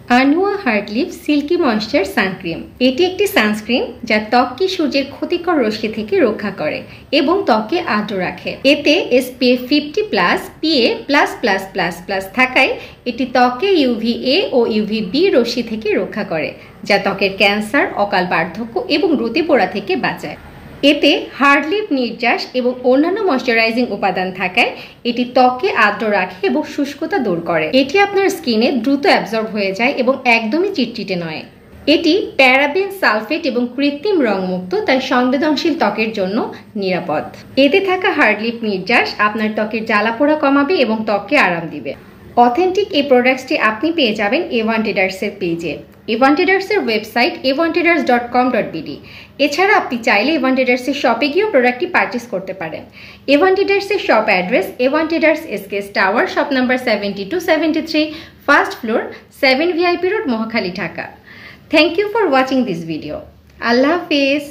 আনুয়া heartleaf silky moisture sun cream. এটি একটি sunscreen যা ত্বককে সূর্যের ক্ষতিকর রশ্মি থেকে রক্ষা করে এবং ত্বককে আর্দ্র রাখে। এতে SPF 50+ PA++++ থাকায় এটি ত্বকে UVA ও UVB রশ্মি থেকে রক্ষা করে, যা ত্বকের ক্যান্সার, অকাল বার্ধক্য এবং রুতি পোড়া থেকে বাঁচায়। এতে হার্ড লিভ নির্যাস এবং অন্যান্য ময়শ্চারাইজিং উপাদান থাকায় এটি ত্বককে আর্দ্র রাখে এবং শুষ্কতা দূর করে। এটি আপনার স্কিনে দ্রুত অ্যাবজর্ব হয়ে যায় এবং একদমই চিটচিটে নয়। এটি প্যারাবেন, সালফেট এবং কৃত্রিম রংমুক্ত, তাই সংবেদনশীল ত্বকের জন্য নিরাপদ। এতে থাকা হার্ড লিভ নির্যাস আপনার ত্বকের জ্বালাপোড়া কমাবে এবং ত্বককে আরাম দিবে। অথেন্টিক এই প্রোডাক্টসটি আপনি পেয়ে যাবেন এভান ট্রেডার্সের পেজে। এভান ট্রেডার্সের ওয়েবসাইট evantraders.com.bd। এছাড়া আপনি চাইলে এভান ট্রেডার্সের শপে গিয়েও প্রোডাক্টটি পারচেস করতে পারেন। এভান ট্রেডার্সের shop address Evan Traders SKS tower, shop number 7273, first floor, 7 VIP road, Mohakhali, Dhaka. Thank you for watching this video. আল্লাহ হাফিজ।